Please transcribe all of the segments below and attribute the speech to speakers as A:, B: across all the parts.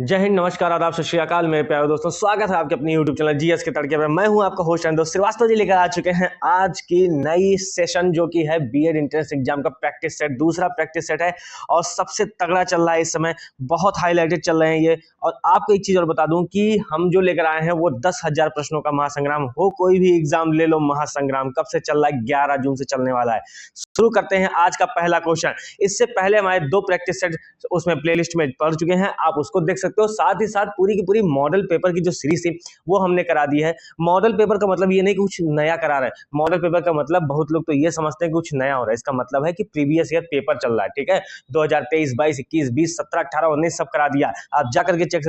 A: जय हिंद, नमस्कार, आदाब, सत श्री अकाल मेरे प्यारे दोस्तों। स्वागत है आपके अपनी यूट्यूब चैनल जीएस के तड़के पर। मैं हूं आपका होस्ट एंड दोस्त श्रीवास्तव जी, लेकर आ चुके हैं आज की नई सेशन जो कि है बीएड एंट्रेंस एग्जाम का प्रैक्टिस सेट। दूसरा प्रैक्टिस सेट है और सबसे तगड़ा चल रहा है इस समय, बहुत हाईलाइटेड चल रहे हैं ये। और आपको एक चीज और बता दूं कि हम जो लेकर आए हैं वो 10,000 प्रश्नों का महासंग्राम। हो कोई भी एग्जाम ले लो, महासंग्राम कब से चल रहा है? 11 जून से चलने वाला है। शुरू करते हैं आज का पहला क्वेश्चन। इससे पहले हमारे 2 प्रैक्टिस सेट उसमें प्लेलिस्ट में पढ़ चुके हैं, आप उसको देख सकते हो। साथ ही साथ पूरी की पूरी मॉडल पेपर की जो सीरीज थी वो हमने करा दी है। मॉडल पेपर का मतलब ये नहीं कि कुछ नया करा रहे हैं। मॉडल पेपर का मतलब बहुत लोग तो ये समझते हैं कि कुछ नया हो रहा है। इसका मतलब है कि प्रीवियस ईयर पेपर चल रहा है, ठीक है। 2023, 22, 21, 20, 17, 18, 19 सब करा दिया। आप जाकर के चेक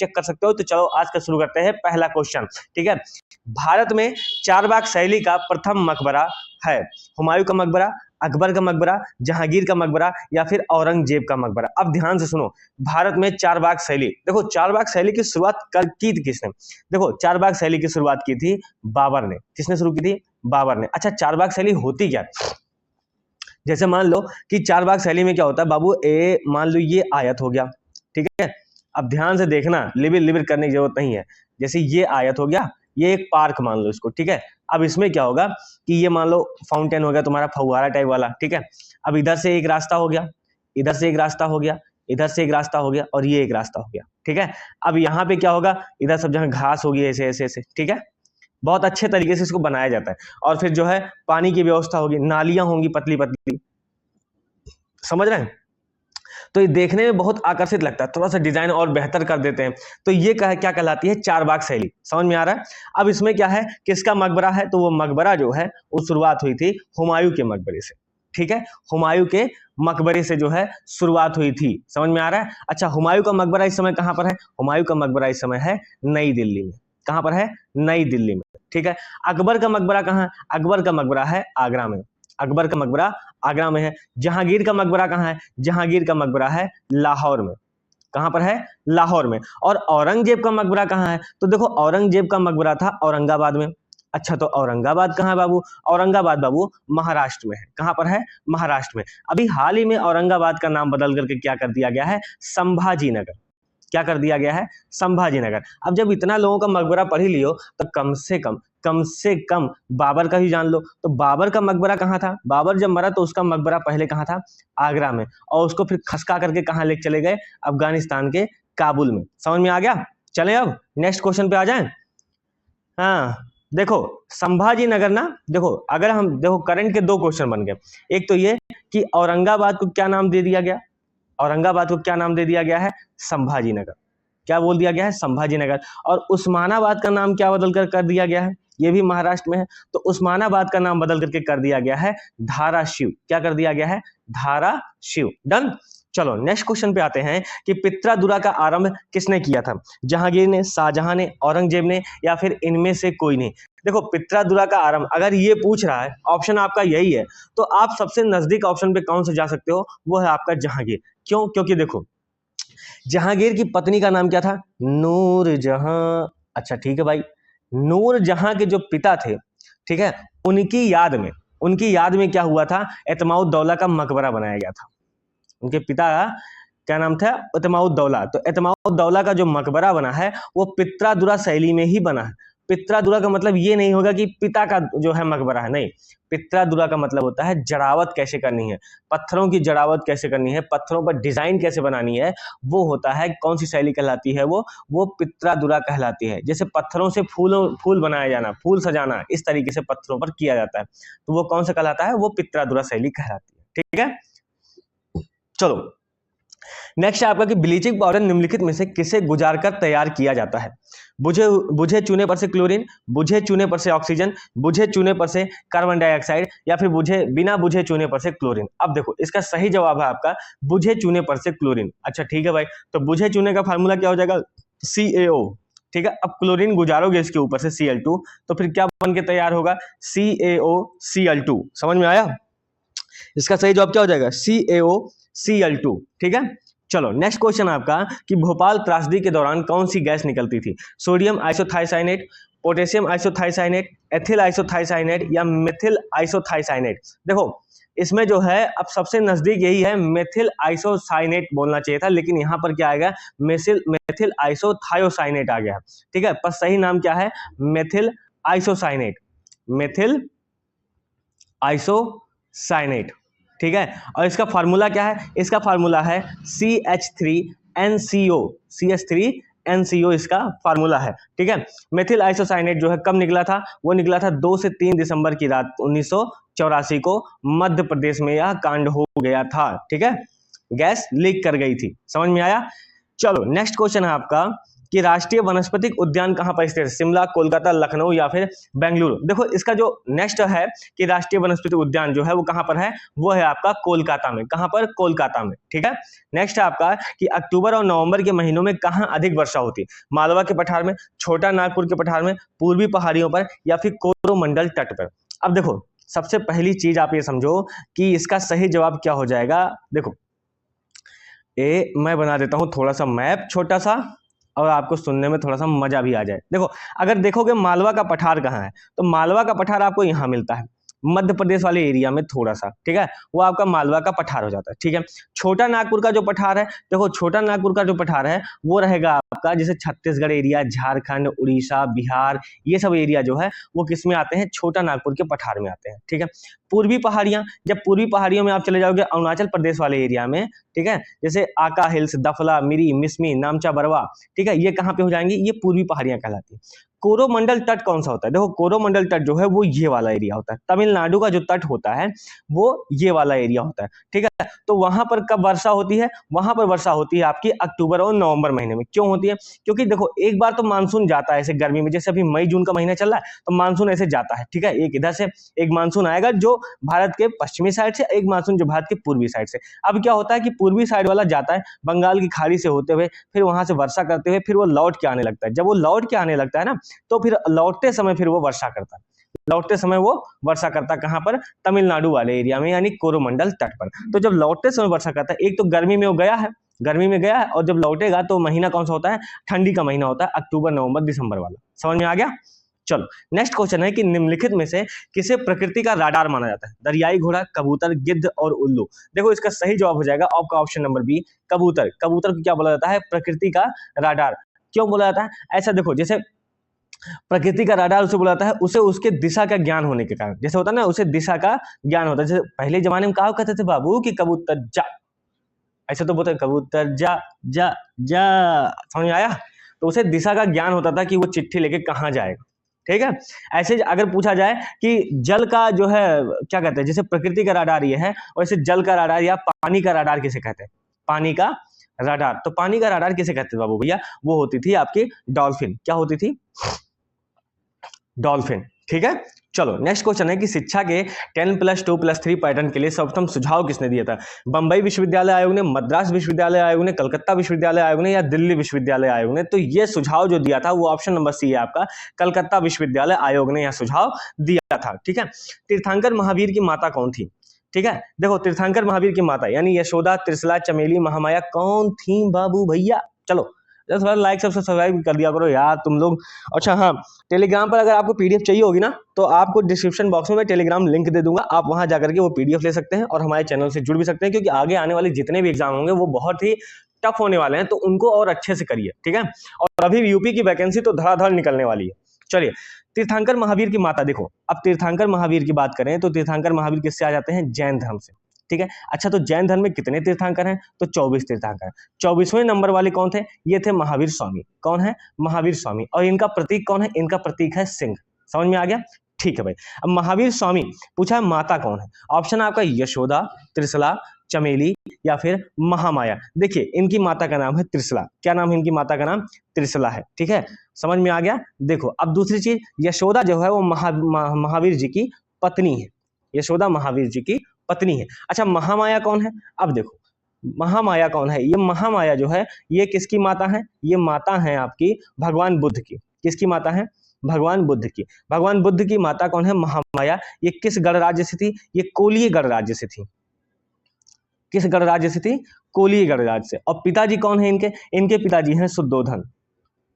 A: कर सकते हो। तो चलो आज का शुरू करते हैं पहला क्वेश्चन, ठीक है। भारत में चारबाग शैली का प्रथम मकबरा है? हुमायूं का मकबरा, अकबर का मकबरा, जहांगीर का मकबरा या फिर औरंगजेब का मकबरा? अब ध्यान से सुनो, भारत में चारबाग शैली, देखो चारबाग शैली की शुरुआत की थी किसने? देखो चारबाग शैली की शुरुआत की थी बाबर ने। किसने शुरू की थी? बाबर ने। अच्छा, चारबाग शैली होती क्या? जैसे मान लो कि चारबाग शैली में क्या होता है बाबू, मान लो ये आयत हो गया, ठीक है। अब ध्यान से देखना, लिबिर लिबिर करने की जरूरत नहीं है। जैसे ये आयत हो गया, ये एक पार्क मान लो इसको, ठीक है। अब इसमें क्या होगा कि ये मान लो फाउंटेन हो गया तुम्हारा, फव्वारा टाइप वाला, ठीक है। अब इधर से एक रास्ता हो गया, इधर से एक रास्ता हो गया, इधर से एक रास्ता हो गया और ये एक रास्ता हो गया, ठीक है। अब यहाँ पे क्या होगा, इधर सब जगह घास होगी, ऐसे ऐसे ऐसे, ठीक है। बहुत अच्छे तरीके से इसको बनाया जाता है। और फिर जो है पानी की व्यवस्था होगी, नालियां होंगी पतली पतली, समझ रहे हैं। तो ये देखने में बहुत आकर्षित लगता है, थोड़ा सा डिजाइन और बेहतर कर देते हैं। तो ये क्या कहलाती है? चारबाग शैली। समझ में आ रहा है? अब इसमें क्या है, किसका मकबरा है? तो वो मकबरा जो है वो शुरुआत हुई थी हुमायूं के मकबरे से, ठीक है। हुमायूं के मकबरे से जो है शुरुआत हुई थी। समझ में आ रहा है? अच्छा, हुमायूं का मकबरा इस समय कहां पर है? हुमायूं का मकबरा इस समय है नई दिल्ली में। कहां पर है? नई दिल्ली में, ठीक है। अकबर का मकबरा कहां है? अकबर का मकबरा है आगरा में। अकबर का मकबरा आगरा में है। जहांगीर का मकबरा कहां है? जहांगीर का मकबरा है लाहौर में। कहां पर है? लाहौर में। और औरंगजेब का मकबरा कहां है? तो देखो औरंगजेब का मकबरा था औरंगाबाद में। अच्छा, तो औरंगाबाद कहां है बाबू? औरंगाबाद बाबू महाराष्ट्र में है। कहां पर है? महाराष्ट्र में। अभी हाल ही में औरंगाबाद का नाम बदल करके क्या कर दिया गया है? संभाजी नगर। क्या कर दिया गया है? संभाजी नगर। अब जब इतना लोगों का मकबरा पढ़ ही लियो तो कम से कम बाबर का ही जान लो। तो बाबर का मकबरा कहाँ था? बाबर जब मरा तो उसका मकबरा पहले कहाँ था? आगरा में। और उसको फिर खसका करके कहाँ ले चले गए? अफगानिस्तान के काबुल में। समझ में आ गया? चले अब नेक्स्ट क्वेश्चन पे आ जाएं। हाँ, देखो संभाजी नगर ना, देखो अगर हम देखो करंट के 2 क्वेश्चन बन गए। एक तो ये कि औरंगाबाद को क्या नाम दे दिया गया? औरंगाबाद को क्या नाम दे दिया गया है? संभाजी नगर। क्या बोल दिया गया है? संभाजी नगर। और उस्मानाबाद का नाम क्या बदल कर दिया गया है? ये भी महाराष्ट्र में है। तो उस्मानाबाद का नाम बदल करके कर दिया गया है धाराशिव। क्या कर दिया गया है? धाराशिव। डन। चलो नेक्स्ट क्वेश्चन पे आते हैं कि पित्रादुरा का आरंभ किसने किया था? जहांगीर ने, शाहजहां ने, औरंगजेब ने या फिर इनमें से कोई नहीं? देखो पित्रादुरा का आरंभ अगर ये पूछ रहा है, ऑप्शन आपका यही है, तो आप सबसे नजदीक ऑप्शन पे कौन से जा सकते हो? वो है आपका जहांगीर। क्यों? क्योंकि देखो जहांगीर की पत्नी का नाम क्या था? नूरजहां। अच्छा ठीक है भाई, नूरजहां के जो पिता थे, ठीक है, उनकी याद में क्या हुआ था? एतमाउद्दौला का मकबरा बनाया गया था। उनके पिता का क्या नाम था? एतमाउद्दौला। तो एतमाउद्दौला का जो मकबरा बना है वो पित्रादुरा शैली में ही बना है। पित्रादुरा का मतलब ये नहीं होगा कि पिता का जो है मकबरा है, नहीं। पित्रादुरा का मतलब होता है जड़ावत कैसे करनी है, पत्थरों की जड़ावत कैसे करनी है, पत्थरों पर डिजाइन कैसे बनानी है, वो होता है। कौन सी शैली कहलाती है? वो पित्रादुरा कहलाती है। जैसे पत्थरों से फूल बनाया जाना, फूल सजाना, इस तरीके से पत्थरों पर किया जाता है, तो वो कौन सा कहलाता है? वो पित्रादुरा शैली कहलाती है, ठीक है। चलो नेक्स्ट है आपका कि ब्लीचिंग पाउडर निम्नलिखित में से किसे गुजार कर तैयार किया जाता है? बुझे चूने पर से क्लोरीन, बुझे चूने पर से ऑक्सीजन, बुझे चूने पर से कार्बन डाइऑक्साइड या फिर बिना बुझे चूने पर से क्लोरीन? अब देखो इसका सही जवाब है आपका बुझे चूने पर से क्लोरीन। अच्छा ठीक है भाई, तो बुझे चूने का फार्मूला क्या हो जाएगा? CaO, ठीक है। अब क्लोरीन गुजारोगे इसके ऊपर से Cl2, तो फिर क्या बन के तैयार होगा? CaOCl2। समझ में आया? इसका सही जवाब क्या हो जाएगा? CaOCl2, ठीक है। चलो नेक्स्ट क्वेश्चन आपका कि भोपाल त्रासदी के दौरान कौन सी गैस निकलती थी? सोडियम आइसोथाइसाइनेट, पोटेशियम आइसोथाइसाइनेट, एथिल आइसोथाइसाइनेट या मिथिल आइसोथाइसाइनेट? देखो इसमें जो है अब सबसे नजदीक यही है, मेथिल आइसोसाइनेट बोलना चाहिए था, लेकिन यहाँ पर क्या आ गया, मेथिल आइसोथायोसाइनेट आ गया। ठीक है, पर सही नाम क्या है, मेथिल आइसोसाइनेट, मेथिल आइसोसाइनेट। ठीक है, और इसका फार्मूला क्या है, इसका फार्मूला है CH3NCO, CH3NCO इसका फार्मूला है। ठीक है, मेथिल आइसोसाइनेट जो है कब निकला था, वो निकला था 2 से 3 दिसंबर की रात 1984 को मध्य प्रदेश में यह कांड हो गया था। ठीक है, गैस लीक कर गई थी, समझ में आया। चलो नेक्स्ट क्वेश्चन है आपका कि राष्ट्रीय वनस्पतिक उद्यान कहां पर स्थित है, शिमला, कोलकाता, लखनऊ या फिर बेंगलुरु। देखो इसका जो नेक्स्ट है कि राष्ट्रीय वनस्पतिक उद्यान जो है वो कहां पर है, वो है आपका कोलकाता में। कहां पर, कोलकाता में। ठीक है, नेक्स्ट है आपका कि अक्टूबर और नवंबर के महीनों में कहां अधिक वर्षा होती है, मालवा के पठार में, छोटा नागपुर के पठार में, पूर्वी पहाड़ियों पर या फिर कोरोमंडल तट पर। अब देखो सबसे पहली चीज आप ये समझो कि इसका सही जवाब क्या हो जाएगा। देखो मैं बना देता हूं थोड़ा सा मैप छोटा सा, और आपको सुनने में थोड़ा सा मजा भी आ जाए। देखो अगर देखोगे मालवा का पठार कहाँ है, तो मालवा का पठार आपको यहाँ मिलता है, मध्य प्रदेश वाले एरिया में थोड़ा सा। ठीक है, वो आपका मालवा का पठार हो जाता है। ठीक है, छोटा नागपुर का जो पठार है, देखो छोटा नागपुर का जो पठार है वो रहेगा आपका जैसे छत्तीसगढ़ एरिया, झारखंड, उड़ीसा, बिहार, ये सब एरिया जो है वो किस में आते हैं, छोटा नागपुर के पठार में आते हैं। ठीक है, पूर्वी पहाड़ियां, जब पूर्वी पहाड़ियों में आप चले जाओगे अरुणाचल प्रदेश वाले एरिया में, ठीक है, जैसे आका हिल्स, दफला, मिरी, मिसमी, नामचा, बरवा, ठीक है, ये कहाँ पे हो जाएंगी, ये पूर्वी पहाड़ियां कहलाती है। कोरोमंडल तट कौन सा होता है, देखो कोरोमंडल तट जो है वो ये वाला एरिया होता है, तमिलनाडु का जो तट होता है वो ये वाला एरिया होता है। ठीक है, तो वहां पर कब वर्षा होती है, वहां पर वर्षा होती है आपकी अक्टूबर और नवंबर महीने में। क्यों होती है, क्योंकि देखो एक बार तो मानसून जाता है ऐसे गर्मी में, जैसे अभी मई जून का महीना चल रहा है तो मानसून ऐसे जाता है। ठीक है, एक इधर से एक मानसून आएगा जो भारत के पश्चिमी साइड से, एक मानसून जो भारत के पूर्वी साइड से। अब क्या होता है कि पूर्वी साइड वाला जाता है बंगाल की खाड़ी से होते हुए, फिर वहां से वर्षा करते हुए फिर वो लौट के आने लगता है। जब वो लौट के आने लगता है ना, तो फिर लौटते समय फिर वो वर्षा करता है, लौटते समय वो वर्षा करता है कहां पर, तमिलनाडु वाले एरिया में, यानी कोरोमंडल तट पर। तो जब लौटते समय वर्षा करता है, एक तो गर्मी में वो गया है, गर्मी में गया है, और जब लौटेगा तो महीना कौन सा होता है, ठंडी का महीना होता है, अक्टूबर, नवंबर, दिसंबर वाला। समझ में आ गया। चलो नेक्स्ट क्वेश्चन है कि निम्नलिखित में से किसे प्रकृति का राडार माना जाता है, दरियाई घोड़ा, कबूतर, गिद्ध और उल्लू। देखो इसका सही जवाब हो जाएगा आपका ऑप्शन नंबर बी, कबूतर। कबूतर को क्या बोला जाता है, प्रकृति का राडार। क्यों बोला जाता है ऐसा, देखो जैसे प्रकृति का राडार उसे बोला जाता है, उसे उसके दिशा का ज्ञान होने के कारण, जैसे होता है ना, उसे दिशा का ज्ञान होता है। जैसे पहले जमाने में कहा कहते थे बाबू कि कबूतर जा, ऐसे तो बोलते कबूतर जा जा जा, समझ में आया। तो उसे दिशा का ज्ञान होता था कि वो चिट्ठी लेके कहाँ जाएगा। ठीक है, ऐसे अगर पूछा जाए कि जल का जो है क्या कहते हैं, जैसे प्रकृति का राडार ये है, वैसे जल का राडार या पानी का राडार किसे कहते हैं, पानी का राडार। तो पानी का राडार किसे कहते हैं बाबू भैया, वो होती थी आपकी डॉल्फिन। क्या होती थी, डॉल्फिन। ठीक है, चलो नेक्स्ट क्वेश्चन है कि शिक्षा के 10+2+3 पैटर्न के लिए सर्वप्रथम सुझाव किसने दिया था, बंबई विश्वविद्यालय आयोग ने, मद्रास विश्वविद्यालय आयोग ने, कलकत्ता विश्वविद्यालय आयोग ने या दिल्ली विश्वविद्यालय आयोग ने। तो ये सुझाव जो दिया था वो ऑप्शन नंबर सी है आपका, कलकत्ता विश्वविद्यालय आयोग ने यह सुझाव दिया था। ठीक है, तीर्थंकर महावीर की माता कौन थी, ठीक है, देखो तीर्थंकर महावीर की माता यानी यशोदा, त्रिशला, चमेली, महामाया कौन थी बाबू भैया। चलो थोड़ा लाइक सब्सक्राइब कर दिया करो यार तुम लोग। अच्छा हाँ, टेलीग्राम पर अगर आपको पीडीएफ चाहिए होगी ना, तो आपको डिस्क्रिप्शन बॉक्स में मैं टेलीग्राम लिंक दे दूंगा, आप वहां जाकर के वो पीडीएफ ले सकते हैं और हमारे चैनल से जुड़ भी सकते हैं, क्योंकि आगे आने वाले जितने भी एग्जाम होंगे वो बहुत ही टफ होने वाले हैं, तो उनको और अच्छे से करिए। ठीक है, और अभी यूपी की वैकेंसी तो धड़ाधड़ निकलने वाली है। चलिए, तीर्थंकर महावीर की माता, देखो अब तीर्थंकर महावीर की बात करें तो तीर्थंकर महावीर किससे आ जाते हैं, जैन धर्म से। ठीक है, अच्छा तो जैन धर्म में कितने तीर्थंकर हैं, तो 24 तीर्थंकर। 24वें नंबर वाले कौन थे, ये थे महावीर स्वामी। कौन है, महावीर स्वामी। और इनका प्रतीक कौन है, इनका प्रतीक है सिंह। समझ में आ गया। ठीक है भाई, अब महावीर स्वामी पूछा है माता कौन है, ऑप्शन आपका यशोदा, त्रिशला, चमेली या फिर महामाया। देखिए इनकी माता का नाम है त्रिशला। क्या नाम है इनकी माता का, नाम त्रिशला है। ठीक है, समझ में आ गया। देखो अब दूसरी चीज, यशोदा जो है वो महावीर जी की पत्नी है, यशोदा महावीर जी की पत्नी है। अच्छा महामाया कौन है, अब देखो महामाया कौन है, ये महामाया जो है ये किसकी माता है, ये माता है आपकी भगवान बुद्ध की। किसकी माता है, भगवान बुद्ध की। भगवान बुद्ध की माता कौन है, महामाया। ये किस गणराज्य से थी, ये कोलीय गणराज्य से थी। किस गणराज्य से थी, कोलीय गणराज्य से। और पिताजी कौन है इनके, इनके पिताजी हैं शुद्धोधन,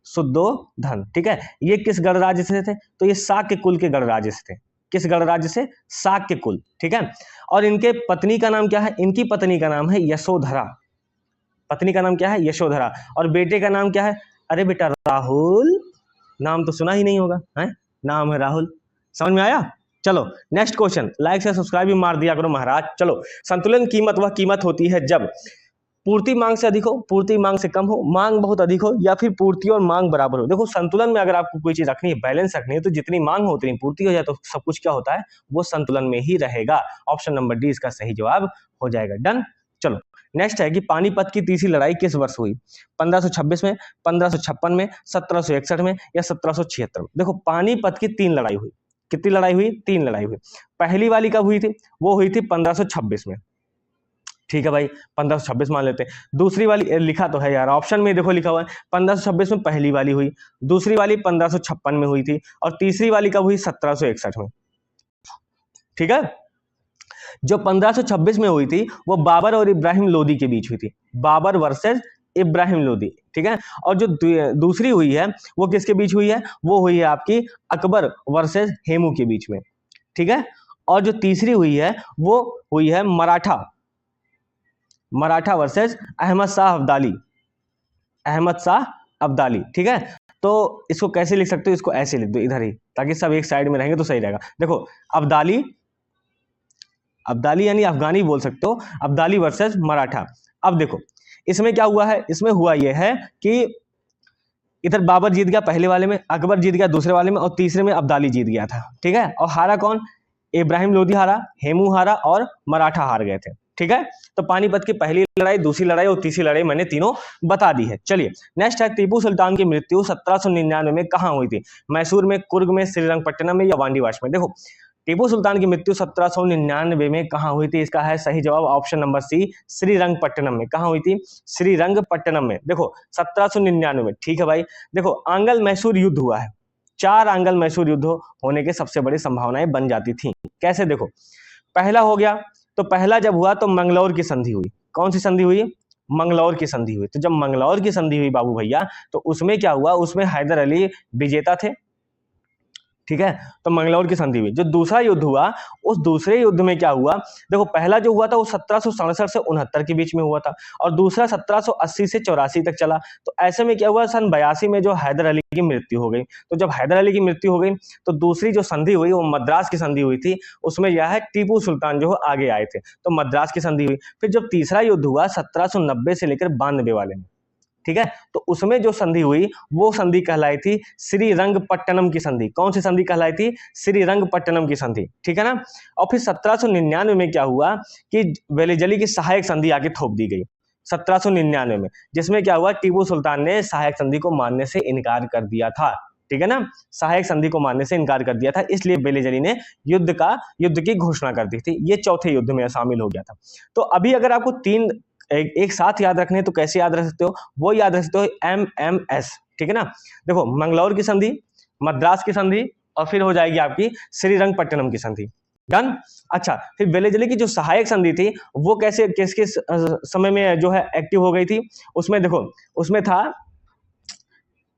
A: शुद्धोधन। ठीक है, ये किस गणराज्य से थे, तो ये शाक्य कुल के गणराज्य से थे। किस गणराज्य से? शाक्य कुल, ठीक है। और इनके पत्नी का नाम क्या है? इनकी पत्नी का नाम है यशोधरा। पत्नी का नाम क्या है? यशोधरा। और बेटे का नाम क्या है? अरे बेटा राहुल, नाम तो सुना ही नहीं होगा, है नाम है राहुल। समझ में आया? चलो नेक्स्ट क्वेश्चन, लाइक से सब्सक्राइब भी मार दिया करो महाराज। चलो, संतुलन कीमत वह कीमत होती है जब पूर्ति मांग से अधिक हो, पूर्ति मांग से कम हो, मांग बहुत अधिक हो, या फिर पूर्ति और मांग बराबर हो। देखो संतुलन में अगर आपको कोई चीज रखनी है, बैलेंस रखनी है, तो जितनी मांग हो उतनी पूर्ति हो जाए तो सब कुछ क्या होता है? वो संतुलन में ही रहेगा। ऑप्शन नंबर डी इसका सही जवाब हो जाएगा। डन। चलो नेक्स्ट है कि पानीपत की तीसरी लड़ाई किस वर्ष हुई? 1526 में, 1556 में, 1761 में, या 1776 में? देखो पानीपत की 3 लड़ाई हुई। कितनी लड़ाई हुई? 3 लड़ाई हुई। पहली वाली कब हुई थी? वो हुई थी 1526 में, ठीक है भाई, 1526 मान लेते हैं। दूसरी वाली लिखा तो है यार, ऑप्शन में देखो लिखा हुआ है 1526 में पहली वाली हुई, दूसरी वाली 1556 में हुई थी, और तीसरी वाली कब हुई? 1761 में, ठीक है। जो 1526 में हुई थी वो बाबर और इब्राहिम लोदी के बीच हुई थी, बाबर वर्सेस इब्राहिम लोदी, ठीक है। और जो दूसरी हुई है वो किसके बीच हुई है? वो हुई है आपकी अकबर वर्सेस हेमू के बीच में, ठीक है। और जो तीसरी हुई है वो हुई है मराठा वर्सेस अहमद शाह अब्दाली, अहमद शाह अब्दाली, ठीक है। तो इसको कैसे लिख सकते हो? इसको ऐसे लिख दो इधर ही, ताकि सब एक साइड में रहेंगे तो सही रहेगा। देखो अब्दाली, अब्दाली यानी अफगानी बोल सकते हो, अब्दाली वर्सेस मराठा। अब देखो इसमें क्या हुआ है? इसमें हुआ यह है कि इधर बाबर जीत गया पहले वाले में, अकबर जीत गया दूसरे वाले में, और तीसरे में अब्दाली जीत गया था, ठीक है। और हारा कौन? इब्राहिम लोदी हारा, हेमू हारा और मराठा हार गए थे, ठीक है। तो पानीपत की पहली लड़ाई, दूसरी लड़ाई और तीसरी लड़ाई मैंने तीनों बता दी है। चलिए नेक्स्ट है, टीपू सुल्तान की मृत्यु 1799 में कहां हुई थी? मैसूर में, कुर्ग में, श्रीरंगपट्टनम में, या वांडीवाश में? देखो टीपू सुल्तान की मृत्यु 1799 में कहां हुई थी? इसका है सही जवाब ऑप्शन नंबर सी, श्रीरंगपट्टनम में। कहां हुई थी? श्रीरंगपट्टनम में। देखो 1799 में, ठीक है भाई। देखो आंगल मैसूर युद्ध हुआ है, 4 आंगल मैसूर युद्ध होने के सबसे बड़ी संभावनाएं बन जाती थी। कैसे? देखो पहला हो गया, तो पहला जब हुआ तो मंगलौर की संधि हुई। कौन सी संधि हुई? मंगलौर की संधि हुई। तो जब मंगलौर की संधि हुई बाबू भैया, तो उसमें क्या हुआ? उसमें हैदर अली विजेता थे, ठीक है। तो मंगलौर की संधि हुई। जो दूसरा युद्ध हुआ, उस दूसरे युद्ध में क्या हुआ? देखो पहला जो हुआ था वो 1767 से 69 के बीच में हुआ था, और दूसरा 1780 से 84 तक चला। तो ऐसे में क्या हुआ? सन 82 में जो हैदर अली की मृत्यु हो गई। तो जब हैदर अली की मृत्यु हो गई तो दूसरी जो संधि हुई वो मद्रास की संधि हुई थी, उसमें यह है टीपू सुल्तान जो आगे आए थे, तो मद्रास की संधि हुई। फिर जब तीसरा युद्ध हुआ 1790 से लेकर 92 वाले में, ठीक है, तो उसमें जो संधि हुई वो संधि कहलाई थी श्रीरंगपट्टनम की संधि। कौन सी संधि कहलाई थी? श्रीरंगपट्टनम की संधि, ठीक है ना। और फिर 1799 में क्या हुआ कि वेलिजली की सहायक संधि आके थोप दी गई 1799 में, जिसमें क्या हुआ? टीपू सुल्तान ने सहायक संधि को मानने से इनकार कर दिया था, ठीक है ना। सहायक संधि को मानने से इनकार कर दिया था, इसलिए वेलिजली ने युद्ध की घोषणा कर दी थी। ये चौथे युद्ध में शामिल हो गया था। तो अभी अगर आपको तीन एक साथ याद रखने तो कैसे याद रख सकते हो? वो याद रख सकते हो MMS, ठीक है ना। देखो मंगलौर की संधि, मद्रास की संधि, और फिर हो जाएगी आपकी श्रीरंगपट्टनम की संधि। डन। अच्छा, फिर वेलिजली की जो सहायक संधि थी वो कैसे किस किस समय में जो है एक्टिव हो गई थी? उसमें देखो, उसमें था,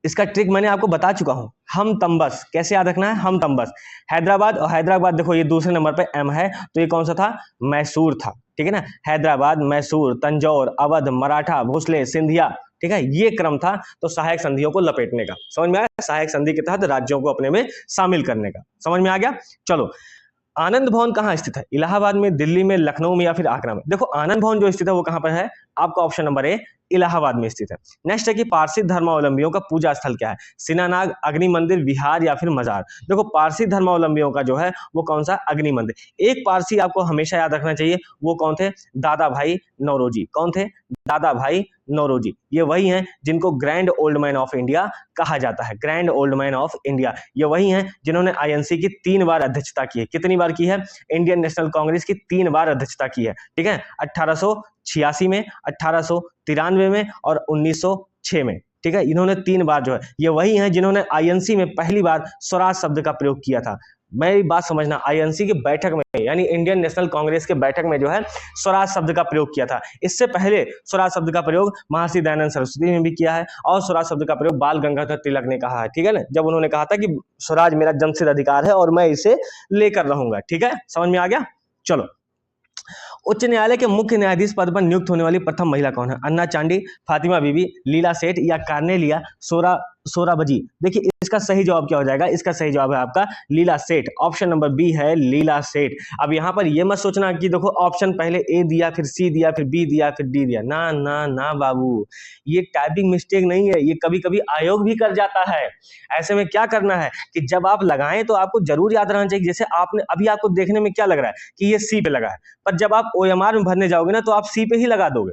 A: इसका ट्रिक मैंने आपको बता चुका हूं, हम तंबस। कैसे याद रखना है? हम तंबस। हैदराबाद, और हैदराबाद देखो ये दूसरे नंबर पे M है, तो ये कौन सा था? मैसूर था, ठीक है ना। हैदराबाद, मैसूर, तंजौर, अवध, मराठा, भोसले, सिंधिया, ठीक है, ये क्रम था। तो सहायक संधियों को लपेटने का, समझ में आया? सहायक संधि के तहत राज्यों को अपने में शामिल करने का, समझ में आ गया? चलो, आनंद भवन कहाँ स्थित है? इलाहाबाद में, दिल्ली में, लखनऊ में, या फिर आगरा में? देखो आनंद भवन जो स्थित है वो कहां पर है? आपका ऑप्शन नंबर ए, इलाहाबाद में स्थित है। नेक्स्ट है कि पारसी धर्मावलंबियों का पूजा स्थल क्या है? सिनानाग, अग्नि मंदिर, विहार, या फिर मजार? देखो पारसी धर्मावलंबियों का जो है वो कौन सा? अग्नि मंदिर। एक पारसी आपको हमेशा याद रखना चाहिए, वो कौन थे? दादा भाई नौरोजी। कौन थे? दादा भाई नौरोजी। ये वही हैं जिनको grand old man of India कहा जाता है, grand old man of India. ये वही हैं जिन्होंने INC की 3 बार अध्यक्षता की है। कितनी बार की है? इंडियन नेशनल कांग्रेस की 3 बार अध्यक्षता की है, ठीक है। 1886 में, 1893 में, और 1906 में, ठीक है। इन्होंने 3 बार जो है, ये वही हैं जिन्होंने INC में पहली बार स्वराज शब्द का प्रयोग किया था। मेरी बात समझना, आईएनसी की बैठक में यानी इंडियन नेशनल कांग्रेस के बैठक में जो है स्वराज शब्द का प्रयोग किया था। इससे पहले स्वराज शब्द का प्रयोग महर्षि दयानंद सरस्वती ने भी किया है और स्वराज शब्द का प्रयोग बाल गंगाधर तिलक ने कहा है, ठीक है ना, जब उन्होंने कहा था कि स्वराज मेरा जन्मसिद्ध अधिकार है और मैं इसे लेकर रहूंगा। ठीक है, समझ में आ गया। चलो, उच्च न्यायालय के मुख्य न्यायाधीश पद पर नियुक्त होने वाली प्रथम महिला कौन है? अन्ना चांडी, फातिमा बीबी, लीला सेठ या कार्नेलिया सोराबजी? देखिए इसका सही जवाब क्या हो जाएगा? इसका सही जवाब है आपका लीला सेठ। ऑप्शन नंबर बी है लीला सेठ। अब यहां पर यह मत सोचना कि देखो ऑप्शन पहले ए दिया, फिर सी दिया, फिर बी दिया, फिर डी दिया। ना ना ना बाबू, ये टाइपिंग मिस्टेक नहीं है, ये कभी कभी आयोग भी कर जाता है। ऐसे में क्या करना है कि जब आप लगाएं तो आपको जरूर याद रहना चाहिए। जैसे आपने अभी, आपको देखने में क्या लग रहा है कि ये सी पे लगा है, पर जब आप ओएमआर में भरने जाओगे ना तो आप सी पे ही लगा दोगे।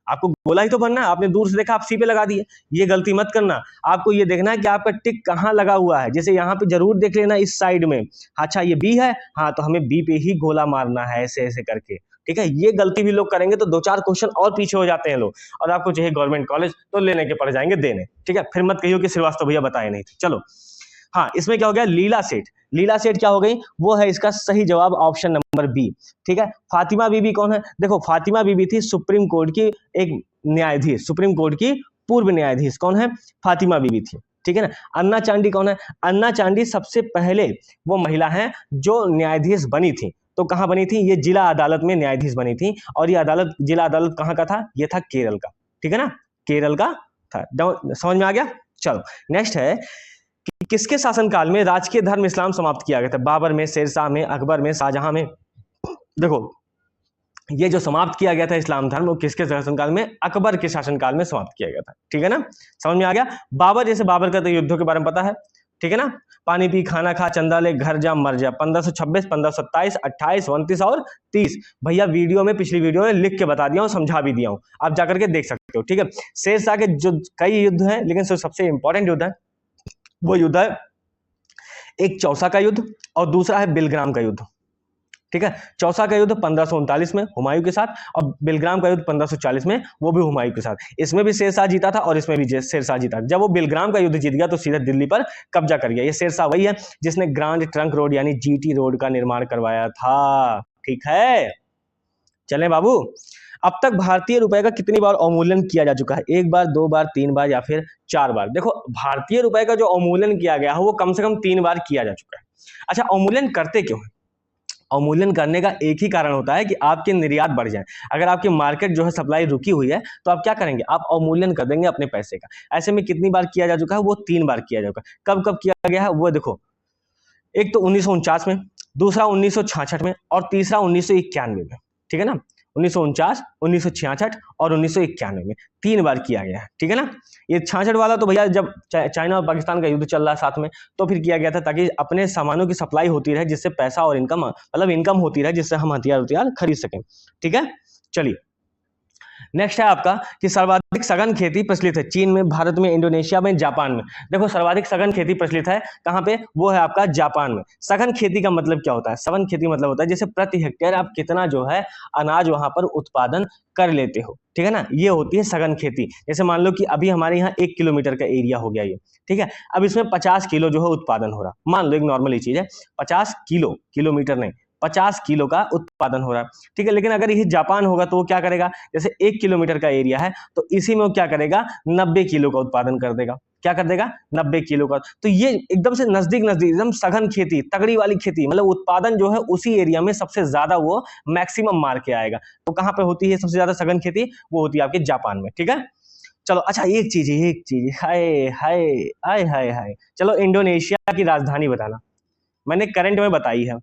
A: आपको गोला ही तो भरना है, आपने दूर से देखा आप सी पे लगा दिए। ये गलती मत करना। आपको ये देखना है कि आपका टिक कहां लगा हुआ है। जैसे यहाँ पे जरूर देख लेना इस साइड में, अच्छा ये बी है, हाँ तो हमें बी पे ही गोला मारना है, ऐसे ऐसे करके। ठीक है, ये गलती भी लोग करेंगे तो 2-4 क्वेश्चन और पीछे हो जाते हैं लोग, और आपको चाहिए गवर्नमेंट कॉलेज तो लेने के पड़ जाएंगे देने। ठीक है, फिर मत कहियो कि श्रीवास्तव भैया बताए नहीं थे। चलो, हाँ इसमें क्या हो गया? लीला सेठ। लीला सेठ क्या हो गई? वो है इसका सही जवाब, ऑप्शन नंबर बी। ठीक है, फातिमा बीबी कौन है? देखो फातिमा बीबी थी सुप्रीम कोर्ट की एक न्यायाधीश, सुप्रीम कोर्ट की पूर्व न्यायाधीश। कौन है? फातिमा बीबी थी। ठीक है ना। अन्ना चांडी कौन है? अन्ना चांडी सबसे पहले वो महिला है जो न्यायाधीश बनी थी। तो कहां बनी थी? ये जिला अदालत में न्यायाधीश बनी थी, और ये अदालत, जिला अदालत कहां का था? ये था केरल का। ठीक है ना, केरल का था। समझ में आ गया। चलो नेक्स्ट है कि किसके शासनकाल में राजकीय धर्म इस्लाम समाप्त किया गया था? बाबर में, शेरशाह में, अकबर में, शाहजहां में? देखो ये जो समाप्त किया गया था इस्लाम धर्म, वो किसके शासनकाल में? अकबर के शासनकाल में समाप्त किया गया था। ठीक है ना, समझ में आ गया। बाबर, जैसे बाबर का तो युद्धों के बारे में पता है, ठीक है ना, पानी पी, खाना खा, चंदा ले, घर जा, मर जा, 1526, 1527, 28, 29 और 30। भैया वीडियो में, पिछली वीडियो में लिख के बता दिया हूं, समझा भी दिया हूं, आप जाकर के देख सकते हो। ठीक है, शेरशाह के जो कई युद्ध हैं, लेकिन सबसे इंपॉर्टेंट युद्ध है वो युद्ध है एक चौसा का युद्ध और दूसरा है बिलग्राम का युद्ध। ठीक है, चौसा का युद्ध 1539 में हुमायूं के साथ, और बिलग्राम का युद्ध 1540 में, वो भी हुमायूं के साथ। इसमें भी शेरशाह जीता था और इसमें भी शेरशाह जीता। जब वो बिलग्राम का युद्ध जीत गया तो सीधे दिल्ली पर कब्जा कर गया। ये शेरशाह वही है जिसने ग्रांड ट्रंक रोड यानी जीटी रोड का निर्माण करवाया था। ठीक है, चलें बाबू। अब तक भारतीय रुपए का कितनी बार अवमूल्यन किया जा चुका है? 1 बार, 2 बार, 3 बार या फिर 4 बार? देखो भारतीय रुपए का जो अवमूल्यन किया गया है वो कम से कम 3 बार किया जा चुका है। अच्छा, अवमूल्यन करते क्यों है? अवमूल्यन करने का एक ही कारण होता है कि आपके निर्यात बढ़ जाए। अगर आपकी मार्केट जो है सप्लाई रुकी हुई है तो आप क्या करेंगे? आप अवमूल्यन कर देंगे अपने पैसे का। ऐसे में कितनी बार किया जा चुका है? वो 3 बार किया जा चुका है। कब कब किया गया है वो देखो, एक तो 1949 में, दूसरा 1966 में, और तीसरा 1991 में। ठीक है ना, 1949, 1966 और 1991 में 3 बार किया गया है। ठीक है ना। ये 66 वाला तो भैया जब चाइना और पाकिस्तान का युद्ध चल रहा है साथ में, तो फिर किया गया था ताकि अपने सामानों की सप्लाई होती रहे, जिससे पैसा और इनकम, मतलब इनकम होती रहे, जिससे हम हथियार खरीद सकें। ठीक है, चलिए नेक्स्ट है आपका कि सर्वाधिक सघन खेती प्रचलित है चीन में, भारत में, इंडोनेशिया में, जापान में। देखो सर्वाधिक सघन खेती प्रचलित है कहां पे? वो है आपका जापान में। सघन खेती का मतलब क्या होता है? सघन खेती मतलब होता है जैसे प्रति हेक्टेयर आप कितना जो है अनाज वहां पर उत्पादन कर लेते हो। ठीक है ना, ये होती है सघन खेती। जैसे मान लो कि अभी हमारे यहाँ 1 किलोमीटर का एरिया हो गया ये, ठीक है, अब इसमें 50 किलो जो है उत्पादन हो रहा, मान लो एक नॉर्मल चीज है, 50 किलो, किलोमीटर नहीं, 50 किलो का उत्पादन हो रहा है। ठीक है, लेकिन अगर ये जापान होगा तो वो क्या करेगा? जैसे 1 किलोमीटर का एरिया है तो इसी में वो क्या करेगा? 90 किलो का उत्पादन कर देगा। क्या कर देगा? 90 किलो का। तो ये एकदम से नजदीक नजदीक, एकदम सघन खेती, तगड़ी वाली खेती, मतलब उत्पादन जो है उसी एरिया में सबसे ज्यादा वो मैक्सिमम मार के आएगा। तो कहां पे होती है सबसे ज्यादा सघन खेती? वो होती है आपके जापान में। ठीक है, चलो अच्छा एक चीज, हाय हाय हाय हाय हाय, चलो इंडोनेशिया की राजधानी बताना। मैंने करंट में बताई है,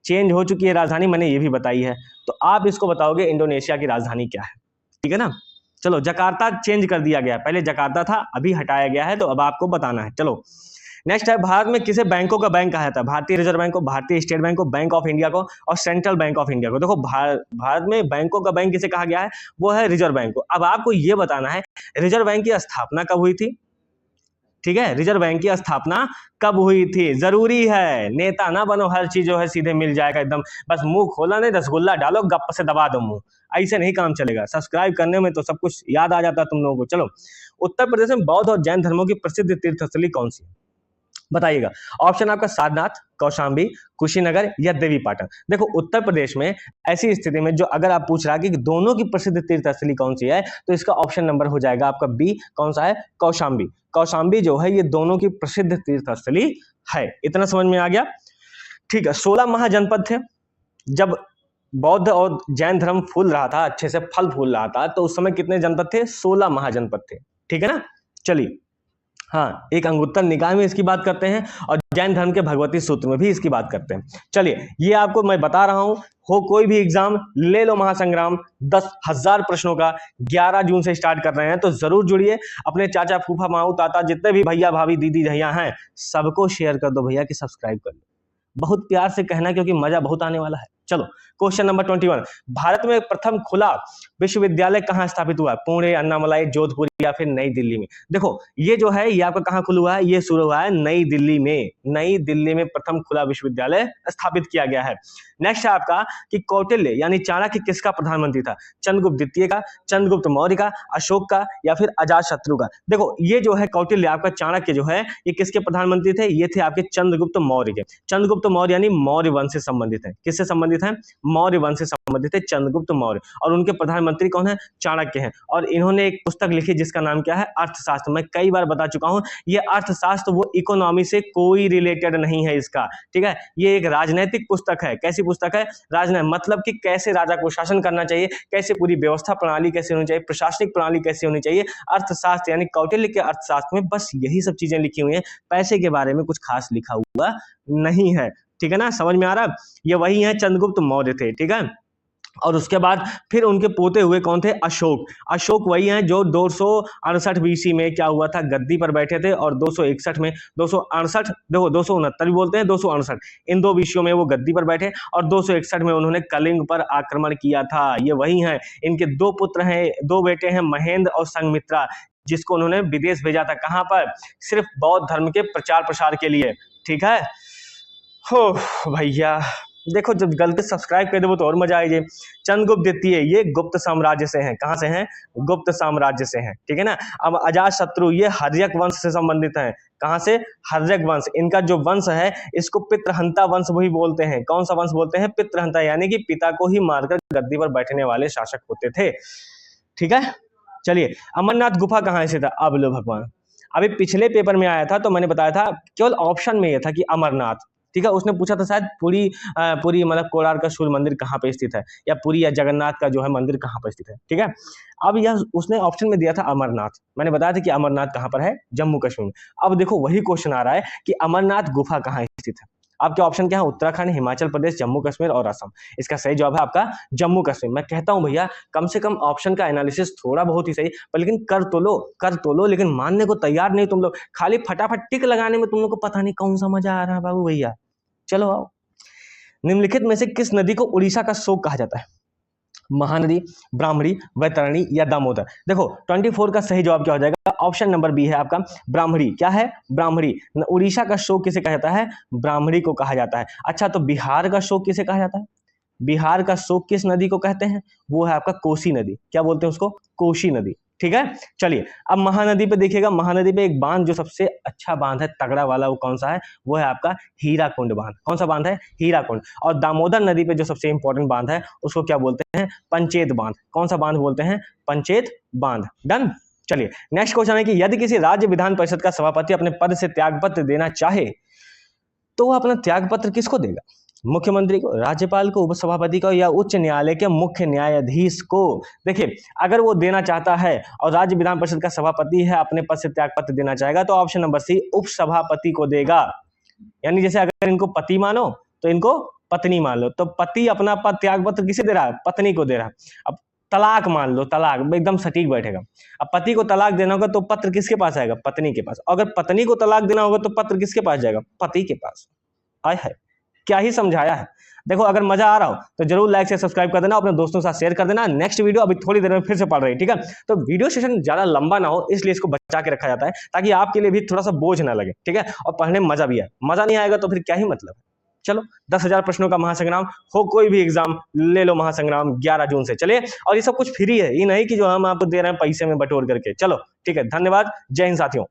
A: चेंज हो चुकी है राजधानी, मैंने ये भी बताई है, तो आप इसको बताओगे इंडोनेशिया की राजधानी क्या है। ठीक है ना, चलो जकार्ता चेंज कर दिया गया, पहले जकार्ता था, अभी हटाया गया है, तो अब आपको बताना है। चलो नेक्स्ट है, भारत में किसे बैंकों का बैंक कहा जाता है? भारतीय रिजर्व बैंक को, भारतीय स्टेट बैंक को, बैंक ऑफ इंडिया को और सेंट्रल बैंक ऑफ इंडिया को। देखो भारत में बैंकों का बैंक किसे कहा गया है? वो है रिजर्व बैंक को। अब आपको ये बताना है रिजर्व बैंक की स्थापना कब हुई थी। ठीक है, रिजर्व बैंक की स्थापना कब हुई थी? जरूरी है, नेता ना बनो हर चीज जो है सीधे मिल जाएगा एकदम, बस मुंह खोला नहीं, रसगुल्ला डालो, गप से दबा दो मुंह, ऐसे नहीं काम चलेगा। सब्सक्राइब करने में तो सब कुछ याद आ जाता है तुम लोगों को। चलो, उत्तर प्रदेश में बौद्ध और जैन धर्मों की प्रसिद्ध तीर्थस्थली कौन सी है? बताइएगा। ऑप्शन आपका सारनाथ, कौशाम्बी, कुशीनगर या देवीपाटन। देखो उत्तर प्रदेश में ऐसी स्थिति में जो अगर आप पूछ रहा है कि दोनों की प्रसिद्ध तीर्थस्थली कौन सी है, तो इसका ऑप्शन नंबर हो जाएगा आपका बी, कौन सा है, कौशाम्बी। कौशाम्बी जो है ये दोनों की प्रसिद्ध तीर्थस्थली है। इतना समझ में आ गया? ठीक है। 16 महाजनपद थे जब बौद्ध और जैन धर्म फूल रहा था, अच्छे से फल फूल रहा था, तो उस समय कितने जनपद थे? 16 महाजनपद थे। ठीक है ना? चलिए, हाँ, एक अंगुत्तर निकाय में इसकी बात करते हैं और जैन धर्म के भगवती सूत्र में भी इसकी बात करते हैं। चलिए, ये आपको मैं बता रहा हूं, हो कोई भी एग्जाम ले लो महासंग्राम 10,000 प्रश्नों का 11 जून से स्टार्ट कर रहे हैं, तो जरूर जुड़िए। अपने चाचा, फूफा, माऊ, ताता, जितने भी भैया भाभी दीदी भैया हैं, सबको शेयर कर दो भैया कि सब्सक्राइब कर लो। बहुत प्यार से कहना, क्योंकि मजा बहुत आने वाला है। चलो, क्वेश्चन नंबर 21, भारत में प्रथम खुला विश्वविद्यालय कहाँ स्थापित हुआ? पुणे, अन्नामलाई, जोधपुर या फिर नई दिल्ली में? देखो ये जो है ये आपका कहाँ खुला हुआ है? ये शुरू हुआ है नई दिल्ली में। नई दिल्ली में प्रथम खुला विश्वविद्यालय स्थापित किया गया है। नेक्स्ट है आपका कि कौटिल्य यानी चाणक्य किसका प्रधानमंत्री था? चंद्रगुप्त द्वितीय का, चंद्रगुप्त मौर्य का, अशोक का या फिर अजातशत्रु का? देखो ये जो है कौटिल्य आपका चाणक्य जो है ये किसके प्रधानमंत्री थे? ये थे आपके चंद्रगुप्त मौर्य के। चंद्रगुप्त मौर्य यानी मौर्य वंश से संबंधित है। किससे संबंधित है? मौर्य वंश से संबंधित है चंद्रगुप्त मौर्य। और उनके प्रधानमंत्री कौन है? चाणक्य हैं। और इन्होंने एक पुस्तक लिखी जिसका नाम क्या है? अर्थशास्त्र। मैं कई बार बता चुका हूं, ये अर्थशास्त्र वो इकोनॉमी से कोई रिलेटेड नहीं है इसका। ठीक है, ये एक राजनैतिक पुस्तक है। कैसी पुस्तक है? राजनैतिक, मतलब कि कैसे राजा को शासन करना चाहिए, कैसे पूरी व्यवस्था प्रणाली कैसे होनी चाहिए, प्रशासनिक प्रणाली कैसे होनी चाहिए। अर्थशास्त्र यानी कौटिल्य के अर्थशास्त्र में बस यही सब चीजें लिखी हुई हैं। पैसे के बारे में कुछ खास लिखा हुआ नहीं है। ठीक है ना? समझ में आ रहा है? ये वही है, चंद्रगुप्त मौर्य थे। ठीक है, और उसके बाद फिर उनके पोते हुए कौन थे? अशोक। अशोक वही हैं जो 268 बीसी में क्या हुआ था? गद्दी पर बैठे थे। और 261 में, 268 देखो 269 भी बोलते हैं, 268, इन दो विषयों में वो गद्दी पर बैठे। और 261 में उन्होंने कलिंग पर आक्रमण किया था। ये वही हैं। इनके दो पुत्र हैं, दो बेटे हैं, महेंद्र और संघमित्रा, जिसको उन्होंने विदेश भेजा था। कहां पर? सिर्फ बौद्ध धर्म के प्रचार प्रसार के लिए। ठीक है हो भैया, देखो जब गलती सब्सक्राइब कर दो तो और मजा आएगी। चंद्रगुप्त द्वितीय ये गुप्त साम्राज्य से हैं। कहां से हैं? गुप्त साम्राज्य से हैं। ठीक है ना? अब अजातशत्रु ये हर्यक वंश से संबंधित हैं। कहां से? हर्यक वंश। इनका जो वंश है इसको पितृहंता वंश भी बोलते हैं। कौन सा वंश बोलते हैं? पितृहंता, यानी कि पिता को ही मारकर गद्दी पर बैठने वाले शासक होते थे। ठीक है, चलिए, अमरनाथ गुफा कहां स्थित है? अब लो भगवान, अभी पिछले पेपर में आया था तो मैंने बताया था, केवल ऑप्शन में यह था कि अमरनाथ। ठीक है, उसने पूछा था शायद पुरी मतलब कोणार्क का सूर्य मंदिर कहाँ पे स्थित है, या पुरी या जगन्नाथ का जो है मंदिर कहाँ पर स्थित है। ठीक है, अब यह उसने ऑप्शन में दिया था अमरनाथ। मैंने बताया था कि अमरनाथ कहाँ पर है? जम्मू कश्मीर में। अब देखो वही क्वेश्चन आ रहा है कि अमरनाथ गुफा कहाँ स्थित है। आपके ऑप्शन क्या है? उत्तराखंड, हिमाचल प्रदेश, जम्मू कश्मीर और असम। इसका सही जवाब है आपका जम्मू कश्मीर। मैं कहता हूं भैया कम से कम ऑप्शन का एनालिसिस थोड़ा बहुत ही सही, पर लेकिन कर तो लो, लेकिन मानने को तैयार नहीं तुम लोग। खाली फटाफट टिक लगाने में तुम लोग को पता नहीं कौन सा मजा आ रहा है बाबू भैया। चलो आओ, निम्नलिखित में से किस नदी को उड़ीसा का शोक कहा जाता है? महानदी, ब्राह्मणी, वैतरणी या दामोदर? देखो 24 का सही जवाब क्या हो जाएगा? ऑप्शन नंबर बी है आपका ब्राह्मणी। क्या है? ब्राह्मणी। उड़ीसा का शोक किसे कहा जाता है? ब्राह्मणी को कहा जाता है। अच्छा, तो बिहार का शोक किसे कहा जाता है? बिहार का शोक किस नदी को कहते हैं? वो है आपका कोसी नदी। क्या बोलते हैं उसको? कोसी नदी। ठीक है, चलिए अब महानदी पे देखिएगा। महानदी पे एक बांध जो सबसे अच्छा बांध है, तगड़ा वाला, वो कौन सा है? वो है आपका हीराकुंड बांध। कौन सा बांध है? हीराकुंड। और दामोदर नदी पे जो सबसे इंपॉर्टेंट बांध है उसको क्या बोलते हैं? पंचेत बांध। कौन सा बांध बोलते हैं? पंचेत बांध। डन। चलिए नेक्स्ट क्वेश्चन है कि यदि किसी राज्य विधान परिषद का सभापति अपने पद से त्यागपत्र देना चाहे तो वह अपना त्यागपत्र किसको देगा? मुख्यमंत्री को, राज्यपाल को, उपसभापति को, या उच्च न्यायालय के मुख्य न्यायाधीश को? देखिए अगर वो देना चाहता है और राज्य विधान परिषद का सभापति है, अपने पद से त्यागपत्र देना चाहेगा, तो ऑप्शन नंबर सी उपसभापति को देगा। यानी जैसे अगर इनको पति मानो तो इनको पत्नी मान लो, तो पति अपना पद त्यागपत्र किसे दे रहा है? पत्नी को दे रहा है। अब तलाक मान लो, तलाक एकदम सटीक बैठेगा। अब पति को तलाक देना होगा तो पत्र किसके पास आएगा? पत्नी के पास। अगर पत्नी को तलाक देना होगा तो पत्र किसके पास जाएगा? पति के पास। आय है, क्या ही समझाया है। देखो अगर मजा आ रहा हो तो जरूर लाइक से सब्सक्राइब कर देना, अपने दोस्तों के साथ शेयर कर देना। नेक्स्ट वीडियो अभी थोड़ी देर में फिर से पढ़ रही है। ठीक है, तो वीडियो सेशन ज्यादा लंबा ना हो इसलिए इसको बचा के रखा जाता है, ताकि आपके लिए भी थोड़ा सा बोझ ना लगे। ठीक है, और पढ़ने में मजा भी आए। मजा नहीं आएगा तो फिर क्या ही मतलब है। चलो 10,000 प्रश्नों का महासंग्राम, हो कोई भी एग्जाम ले लो महासंग्राम 11 जून से। चलिए, और ये सब कुछ फ्री है, ये नहीं कि जो हम आपको दे रहे हैं पैसे में बटोर करके। चलो ठीक है, धन्यवाद, जय हिंद साथियों।